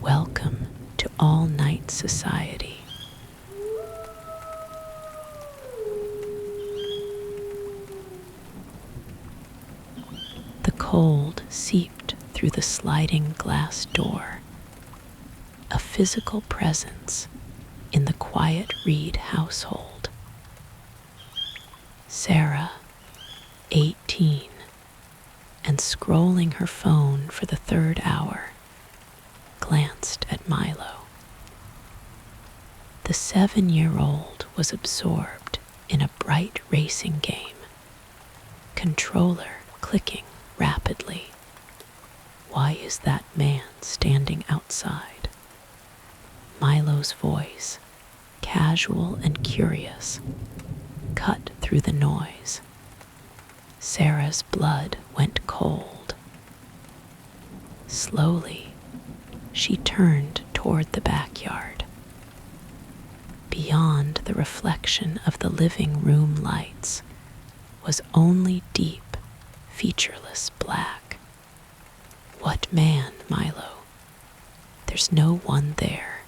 Welcome to all-night society. The cold seeped through the sliding glass door, a physical presence in the quiet Reed household. Sarah, 18, and scrolling her phone for the third hour, glanced at Milo. The 7-year-old was absorbed in a bright racing game, controller clicking rapidly. Why is that man standing outside? Milo's voice, casual and curious, cut through the noise. Sarah's blood went cold. Slowly, she turned toward the backyard. Beyond the reflection of the living room lights was only deep, featureless black. What man, Milo? There's no one there.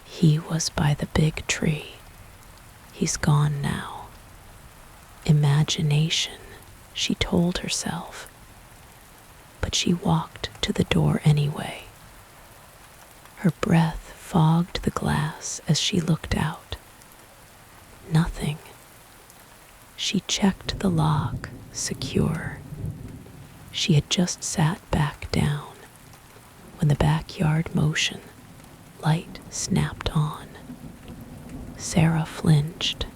He was by the big tree. He's gone now. Imagination, she told herself. But she walked to the door anyway. Her breath fogged the glass as she looked out. Nothing. She checked the lock, secure. She had just sat back down when the backyard motion light snapped on. Sarah flinched.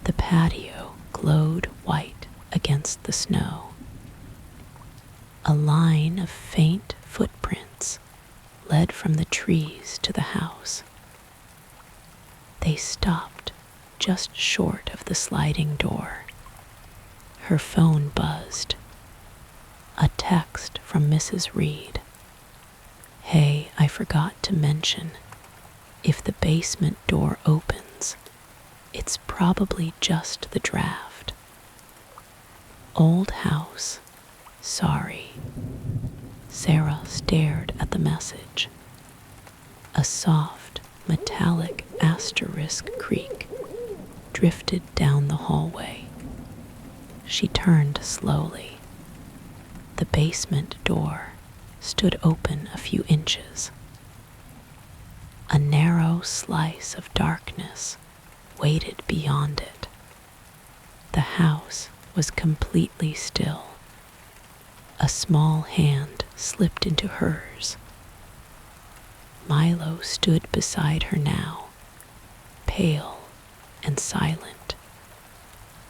The patio glowed white against the snow. A line of faint footprints led from the trees to the house. They stopped just short of the sliding door. Her phone buzzed. A text from Mrs. Reed. Hey, I forgot to mention, if the basement door opens, it's probably just the draft. Old house, sorry. Sarah stared at the message. A soft, metallic asterisk creak drifted down the hallway. She turned slowly. The basement door stood open a few inches. A narrow slice of darkness waited beyond it. The house was completely still. A small hand slipped into hers. Milo stood beside her now, pale and silent.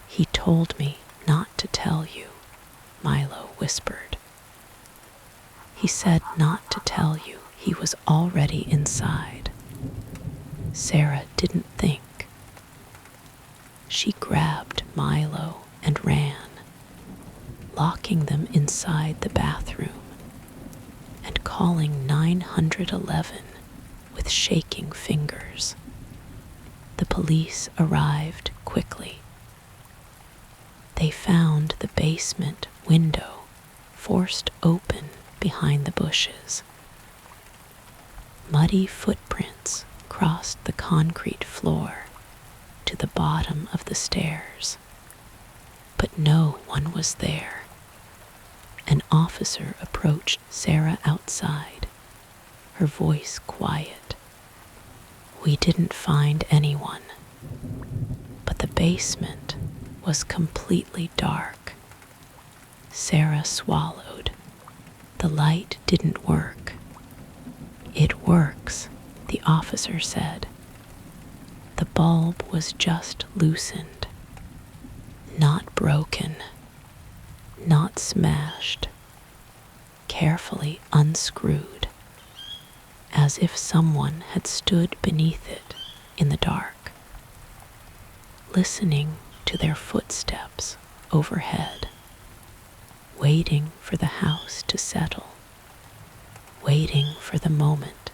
He told me not to tell you, Milo whispered. He said not to tell you he was already inside. Sarah didn't think. She grabbed Milo and ran, locking them inside the bathroom and calling 911 with shaking fingers. The police arrived quickly. They found the basement window forced open behind the bushes. Muddy footprints crossed the concrete floor to the bottom of the stairs. But no one was there. An officer approached Sarah outside, her voice quiet. We didn't find anyone, but the basement was completely dark. Sarah swallowed. The light didn't work. It works, the officer said. The bulb was just loosened. Not broken, not smashed, carefully unscrewed, as if someone had stood beneath it in the dark, listening to their footsteps overhead, waiting for the house to settle, waiting for the moment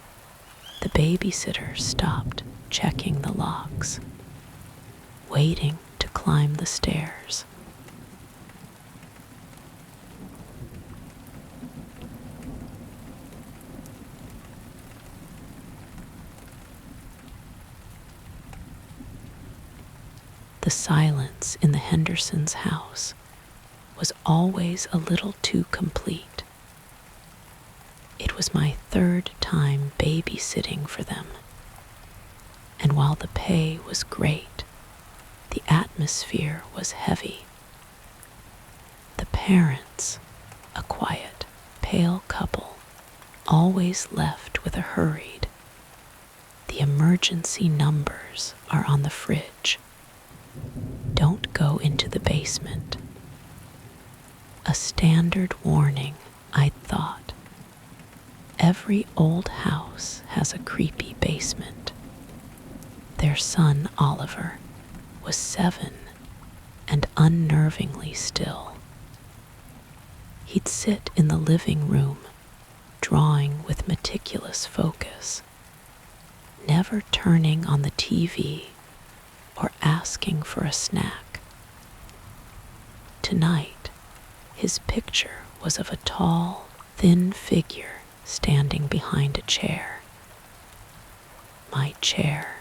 the babysitter stopped checking the locks, waiting to climb the stairs. The silence in the Hendersons' house was always a little too complete. It was my third time babysitting for them, and while the pay was great, the atmosphere was heavy. The parents, a quiet, pale couple, always left with a hurried, "The emergency numbers are on the fridge. Don't go into the basement." A standard warning, I'd thought. Every old house has a creepy basement. Their son, Oliver, was 7 and unnervingly still. He'd sit in the living room, drawing with meticulous focus, never turning on the TV or asking for a snack. Tonight, his picture was of a tall, thin figure standing behind a chair. My chair.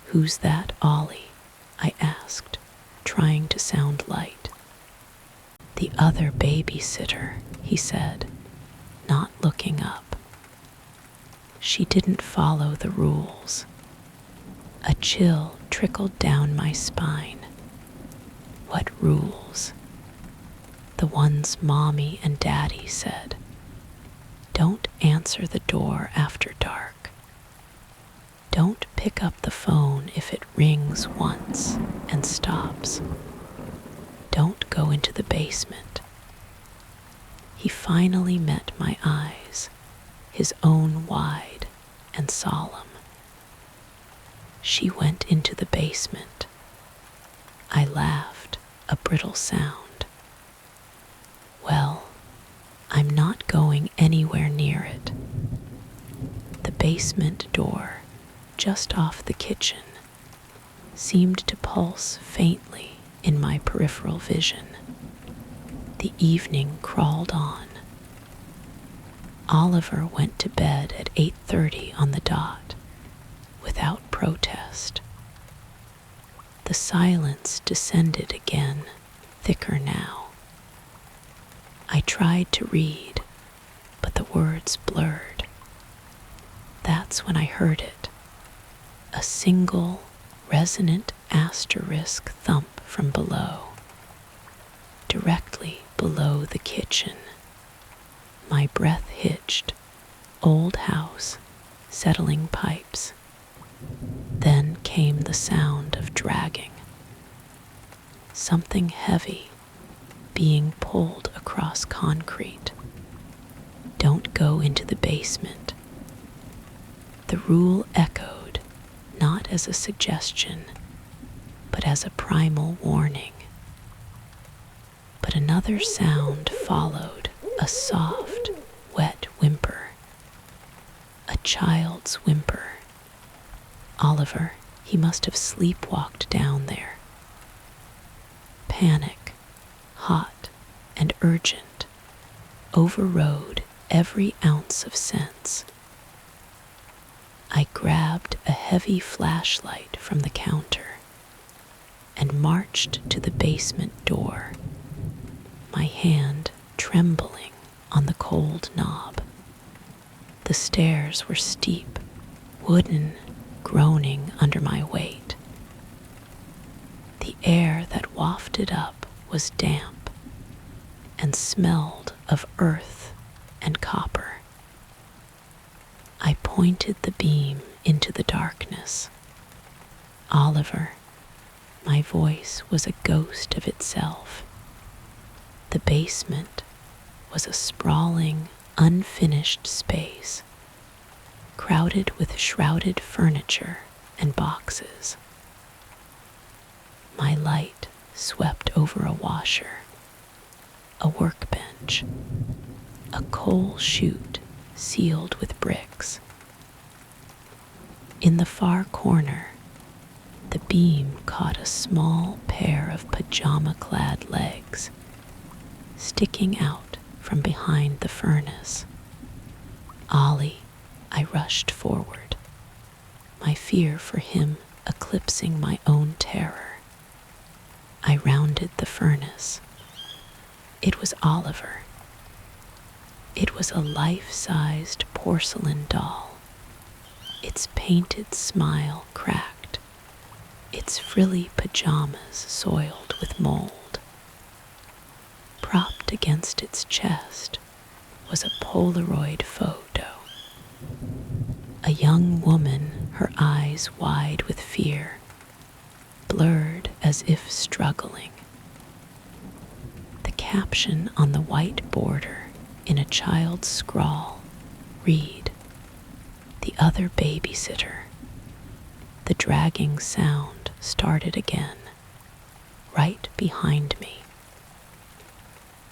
"Who's that, Ollie?" I asked, trying to sound light. "The other babysitter," he said, not looking up. She didn't follow the rules. A chill trickled down my spine. What rules? The ones Mommy and Daddy said. Don't answer the door after dark. Don't pick up the phone if it rings once and stops. Don't go into the basement. He finally met my eyes, his own wide and solemn. She went into the basement. I laughed, a brittle sound. Well, I'm not going anywhere near it. The basement door, just off the kitchen, seemed to pulse faintly in my peripheral vision. The evening crawled on. Oliver went to bed at 8:30 on the dot, without protest. The silence descended again, thicker now. I tried to read, but the words blurred. That's when I heard it. A single, resonant asterisk thump from below, directly below the kitchen. My breath hitched. Old house, settling pipes. Then came the sound of dragging. Something heavy being pulled across concrete. Don't go into the basement. The rule echoed, not as a suggestion, but as a primal warning. But another sound followed, a soft, wet whimper. A child's whimper. Oliver, he must have sleepwalked down there. Panic, hot and urgent, overrode every ounce of sense. I grabbed a heavy flashlight from the counter and marched to the basement door, my hand trembling on the cold knob. The stairs were steep, wooden, groaning under my weight. The air that wafted up was damp and smelled of earth and copper. I pointed the beam into the darkness. Oliver, my voice was a ghost of itself. The basement was a sprawling, unfinished space, crowded with shrouded furniture and boxes. My light swept over a washer, a workbench, a coal chute sealed with bricks. In the far corner, the beam caught a small pair of pajama-clad legs sticking out from behind the furnace. Ollie, I rushed forward, my fear for him eclipsing my own terror. I rounded the furnace. It was Oliver. It was a life-sized porcelain doll, its painted smile cracked, its frilly pajamas soiled with mold. Propped against its chest was a Polaroid photo. A young woman, her eyes wide with fear, blurred as if struggling. The caption on the white border in a child's scrawl read, "The other babysitter." The dragging sound started again, right behind me.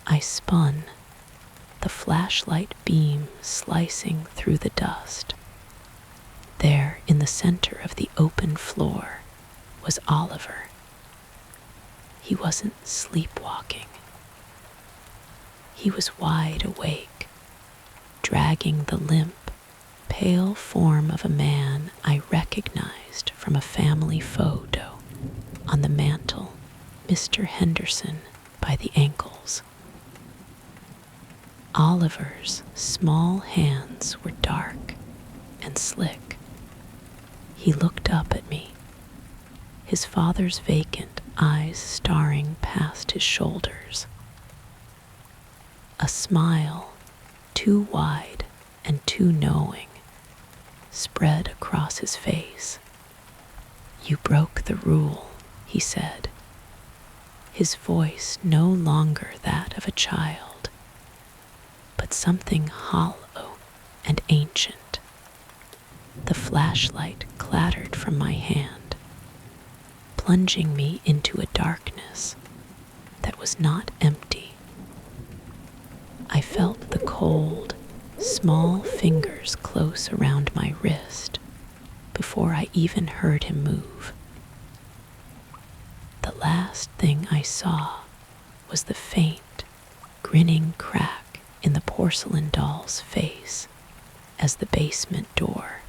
I spun, the flashlight beam slicing through the dust. There, in the center of the open floor, was Oliver. He wasn't sleepwalking. He was wide awake, dragging the limp, pale form of a man I recognized from a family photo on the mantel, Mr. Henderson by the ankles. Oliver's small hands were dark and slick. He looked up at me, his father's vacant eyes staring past his shoulders. A smile, too wide and too knowing, spread across his face. "You broke the rule," he said, his voice no longer that of a child, but something hollow and ancient. The flashlight clattered from my hand, plunging me into a darkness that was not empty. I felt the cold, small fingers close around my wrist before I even heard him move. The last thing I saw was the faint, grinning crack in the porcelain doll's face as the basement door,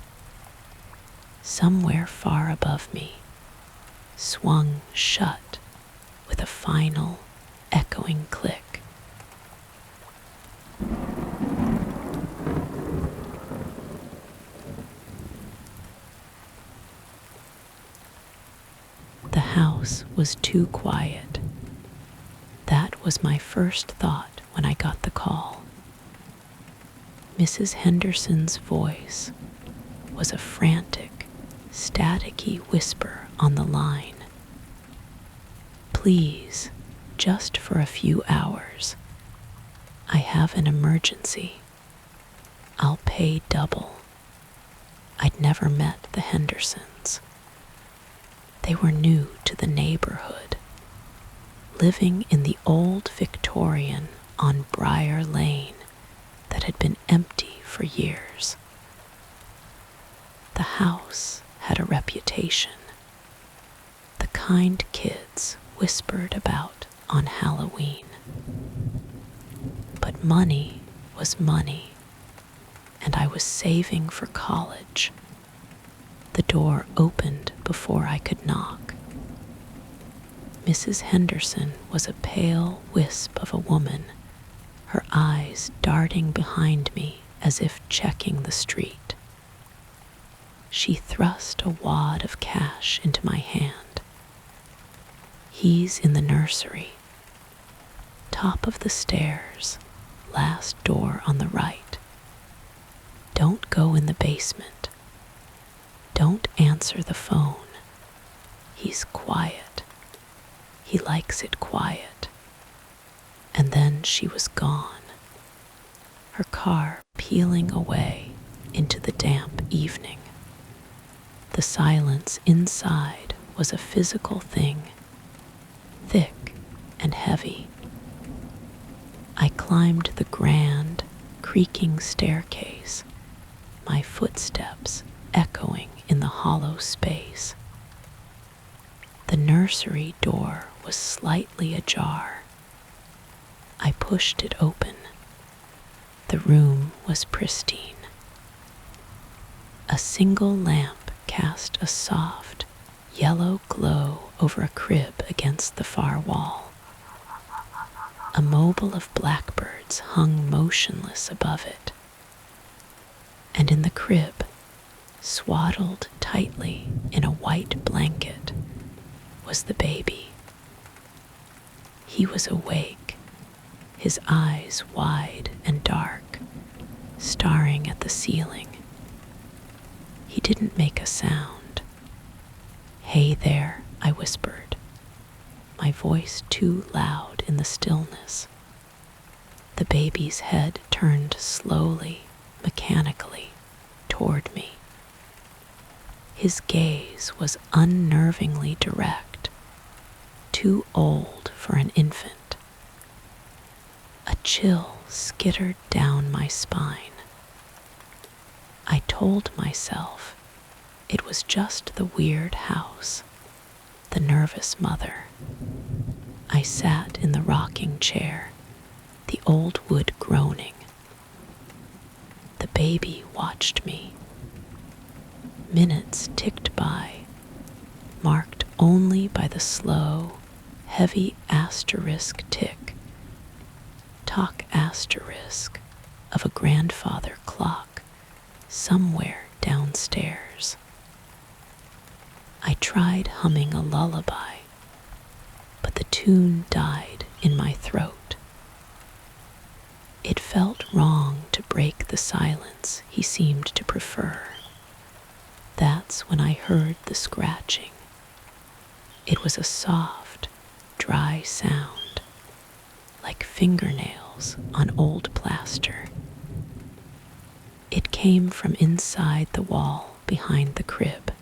somewhere far above me, swung shut with a final, echoing click. The house was too quiet. That was my first thought when I got the call. Mrs. Henderson's voice was a frantic, staticky whisper on the line. "Please, just for a few hours. I have an emergency. I'll pay double." I'd never met the Hendersons. They were new to the neighborhood, living in the old Victorian on Briar Lane that had been empty for years. The house had a reputation. The kind kids whispered about on Halloween. But money was money, and I was saving for college. The door opened before I could knock. Mrs. Henderson was a pale wisp of a woman, her eyes darting behind me as if checking the street. She thrust a wad of cash into my hand. "He's in the nursery. Top of the stairs, last door on the right. Don't go in the basement. Don't answer the phone. He's quiet. He likes it quiet." And then she was gone, her car peeling away into the damp evening. The silence inside was a physical thing, thick and heavy. I climbed the grand, creaking staircase, my footsteps echoing in the hollow space. The nursery door was slightly ajar. I pushed it open. The room was pristine. A single lamp cast a soft, yellow glow over a crib against the far wall. A mobile of blackbirds hung motionless above it, and in the crib, swaddled tightly in a white blanket, was the baby. He was awake, his eyes wide and dark, staring at the ceiling. He didn't make a sound. "Hey there," I whispered, my voice too loud in the stillness. The baby's head turned slowly, mechanically, toward me. His gaze was unnervingly direct, too old for an infant. A chill skittered down my spine. I told myself it was just the weird house, the nervous mother. I sat in the rocking chair, the old wood groaning. The baby watched me. Minutes ticked by, marked only by the slow, heavy asterisk tick, talk asterisk, of a grandfather clock somewhere downstairs. I tried humming a lullaby, but the tune died in my throat. It felt wrong to break the silence he seemed to prefer. That's when I heard the scratching. It was a soft, dry sound, like fingernails on old plaster. It came from inside the wall behind the crib.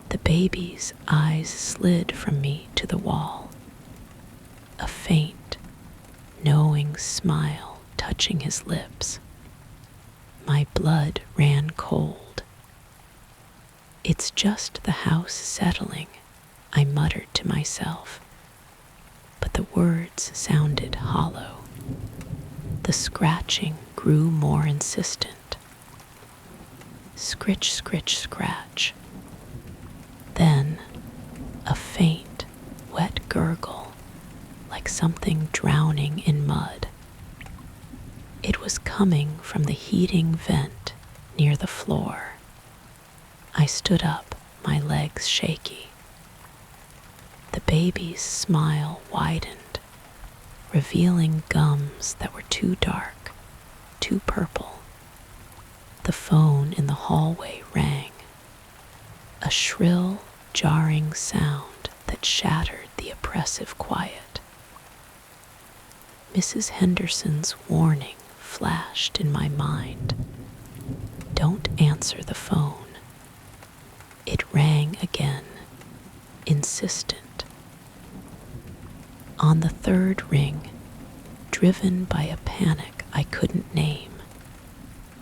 The baby's eyes slid from me to the wall, a faint, knowing smile touching his lips. My blood ran cold. "It's just the house settling," I muttered to myself, but the words sounded hollow. The scratching grew more insistent. Scritch, scritch, scratch. Then a faint, wet gurgle, like something drowning in mud. It was coming from the heating vent near the floor. I stood up, my legs shaky. The baby's smile widened, revealing gums that were too dark, too purple. The phone in the hallway rang, a shrill, jarring sound that shattered the oppressive quiet. Mrs. Henderson's warning flashed in my mind. Don't answer the phone. It rang again, insistent. On the third ring, driven by a panic I couldn't name,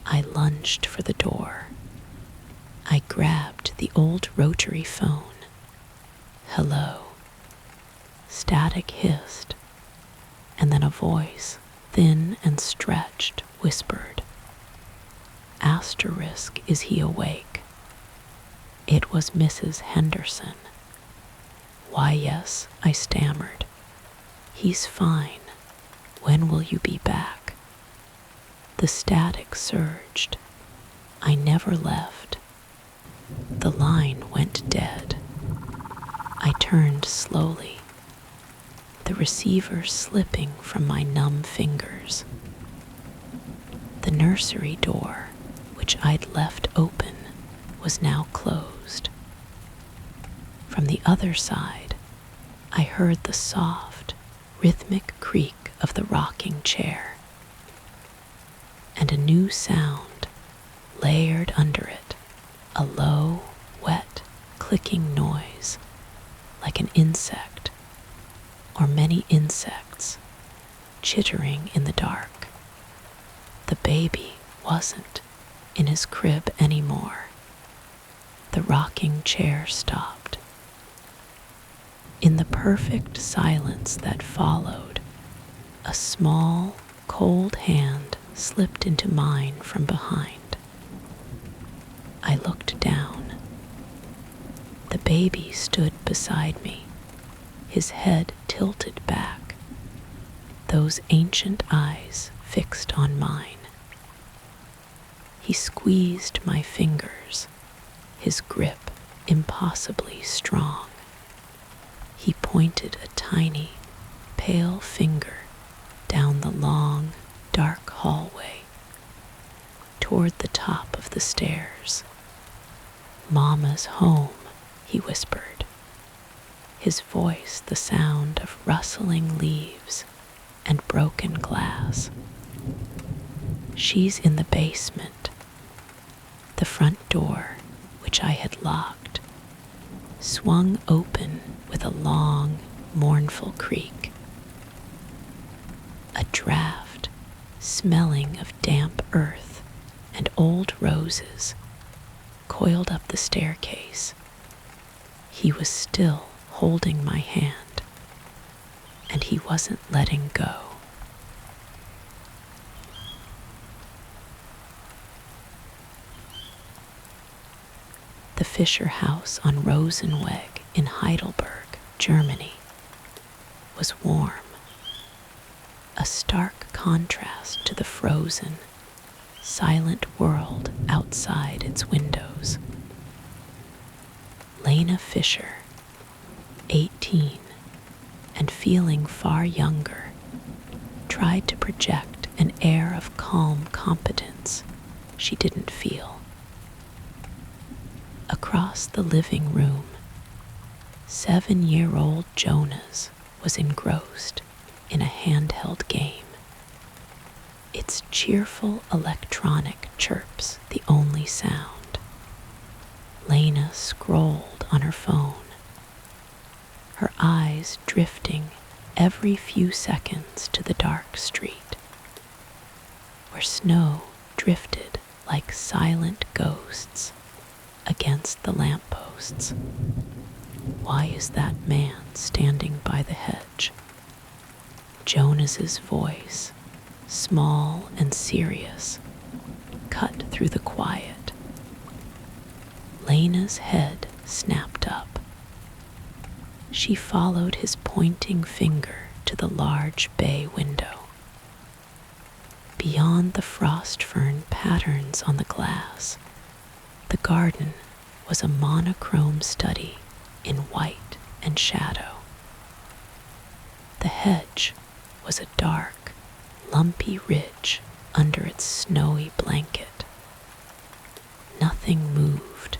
I lunged for the door. I grabbed the old rotary phone. Hello. Static hissed, and then a voice, thin and stretched, whispered, "Asterisk, is he awake?" It was Mrs. Henderson. "Why, yes," I stammered. "He's fine. When will you be back?" The static surged. I never left. The line went dead. I turned slowly, the receiver slipping from my numb fingers. The nursery door, which I'd left open, was now closed. From the other side, I heard the soft, rhythmic creak of the rocking chair, and a new sound layered under it, a low, wet, clicking noise, like an insect, or many insects, chittering in the dark. The baby wasn't in his crib anymore. The rocking chair stopped. In the perfect silence that followed, a small, cold hand slipped into mine from behind. I looked down. The baby baby stood beside me, his head tilted back, those ancient eyes fixed on mine. He squeezed my fingers, his grip impossibly strong. He pointed a tiny, pale finger down the long, dark hallway, toward the top of the stairs. "Mama's home," he whispered, his voice the sound of rustling leaves and broken glass. "She's in the basement." The front door, which I had locked, swung open with a long, mournful creak. A draft, smelling of damp earth and old roses, coiled up the staircase. He was still holding my hand, and he wasn't letting go. The Fisher house on Rosenweg in Heidelberg, Germany, was warm, a stark contrast to the frozen, silent world outside its windows. Lena Fisher, 18, and feeling far younger, tried to project an air of calm competence she didn't feel. Across the living room, 7-year-old Jonas was engrossed in a handheld game, its cheerful electronic chirps the only sound. Lena scrolled on her phone, her eyes drifting every few seconds to the dark street, where snow drifted like silent ghosts against the lampposts. Why is that man standing by the hedge? Jonas's voice, small and serious, cut through the quiet. Lena's head snapped up. She followed his pointing finger to the large bay window. Beyond the frost fern patterns on the glass, the garden was a monochrome study in white and shadow. The hedge was a dark, lumpy ridge under its snowy blanket. Nothing moved.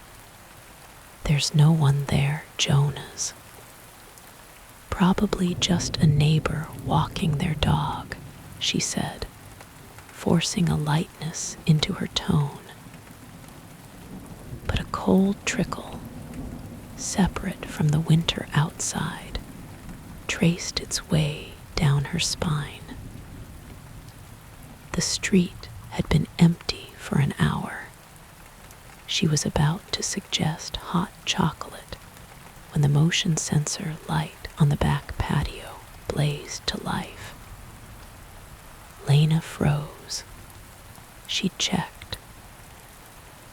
"There's no one there, Jonas." "Probably just a neighbor walking their dog," she said, forcing a lightness into her tone. But a cold trickle, separate from the winter outside, traced its way down her spine. The street had been empty for an hour. She was about to suggest hot chocolate when the motion sensor light on the back patio blazed to life. Lena froze. She checked.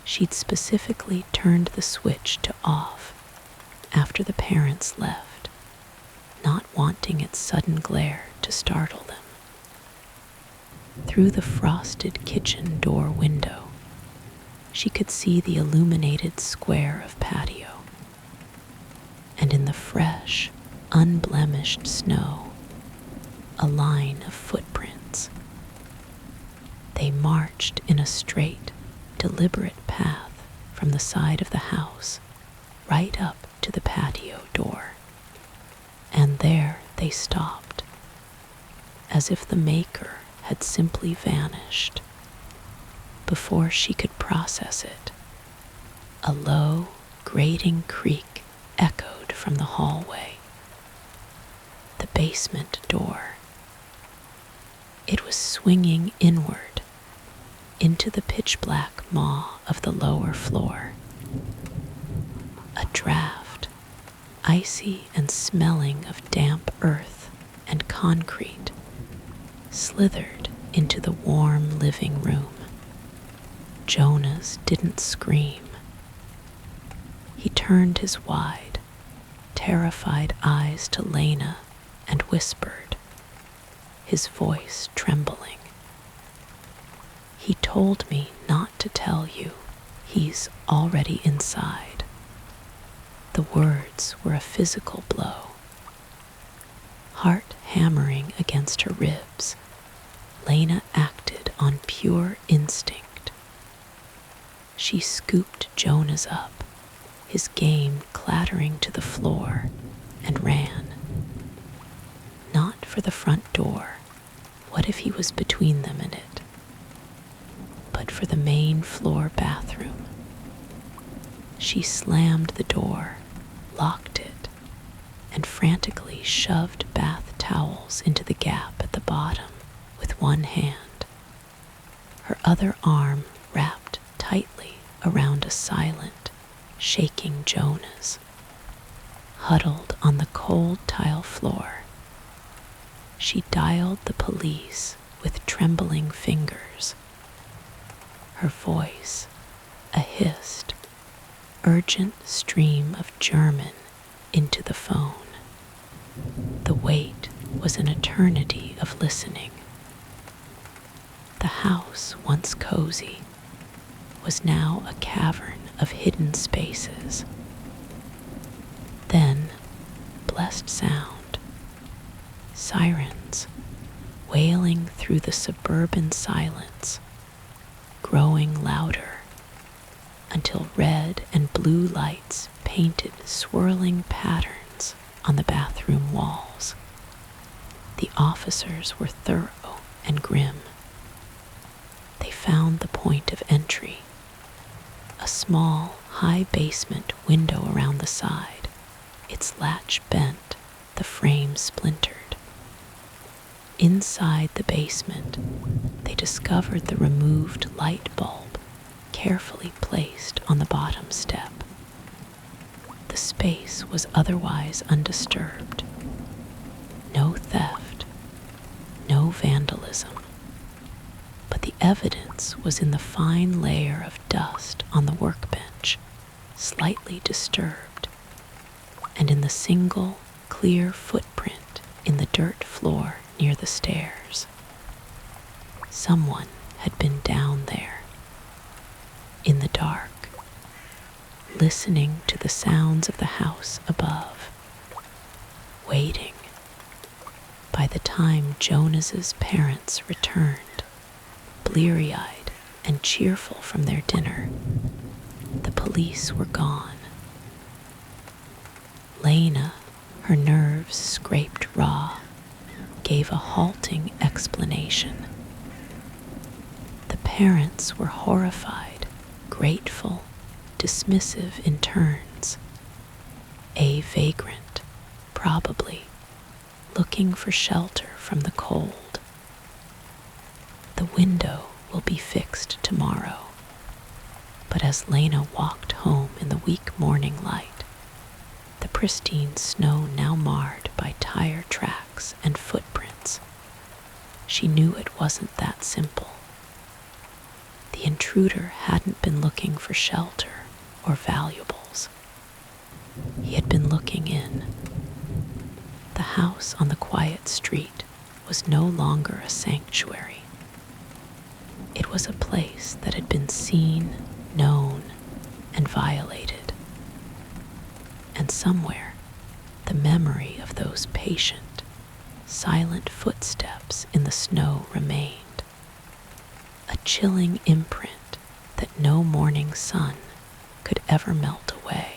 She'd specifically turned the switch to off after the parents left, not wanting its sudden glare to startle them. Through the frosted kitchen door window, she could see the illuminated square of patio, and in the fresh, unblemished snow, a line of footprints. They marched in a straight, deliberate path from the side of the house right up to the patio door, and there they stopped, as if the maker had simply vanished. Before she could process it, a low, grating creak echoed from the hallway. The basement door. It was swinging inward into the pitch-black maw of the lower floor. A draft, icy and smelling of damp earth and concrete, slithered into the warm living room. Jonas didn't scream. He turned his wide, terrified eyes to Lena and whispered, his voice trembling. "He told me not to tell you. He's already inside." The words were a physical blow. Heart hammering against her ribs, Lena acted on pure instinct. She scooped Jonas up, his game clattering to the floor, and ran. Not for the front door. What if he was between them and it? But for the main floor bathroom. She slammed the door, locked it, and frantically shoved bath towels into the gap at the bottom with one hand, her other arm wrapped tightly around a silent, shaking Jonas. Huddled on the cold tile floor, she dialed the police with trembling fingers. Her voice, a hissed, urgent stream of German into the phone. The wait was an eternity of listening. The house, once cozy, was now a cavern of hidden spaces. Then, blessed sound, sirens wailing through the suburban silence, growing louder until red and blue lights painted swirling patterns on the bathroom walls. The officers were thorough and grim. They found the point of entry, a small, high basement window around the side, its latch bent, the frame splintered. Inside the basement, they discovered the removed light bulb carefully placed on the bottom step. The space was otherwise undisturbed. No theft, no vandalism. But the evidence was in the fine layer of dust on the workbench, slightly disturbed, and in the single, clear footprint in the dirt floor near the stairs. Someone had been down there, in the dark, listening to the sounds of the house above, waiting. By the time Jonas's parents returned, bleary-eyed and cheerful from their dinner, the police were gone. Lena, her nerves scraped raw, gave a halting explanation. The parents were horrified, grateful, dismissive in turns. A vagrant, probably, looking for shelter from the cold. The window will be fixed tomorrow. But as Lena walked home in the weak morning light, the pristine snow now marred by tire tracks and footprints, she knew it wasn't that simple. The intruder hadn't been looking for shelter or valuables. He had been looking in. The house on the quiet street was no longer a sanctuary. It was a place that had been seen, known, and violated. And somewhere, the memory of those patient, silent footsteps in the snow remained. A chilling imprint that no morning sun could ever melt away.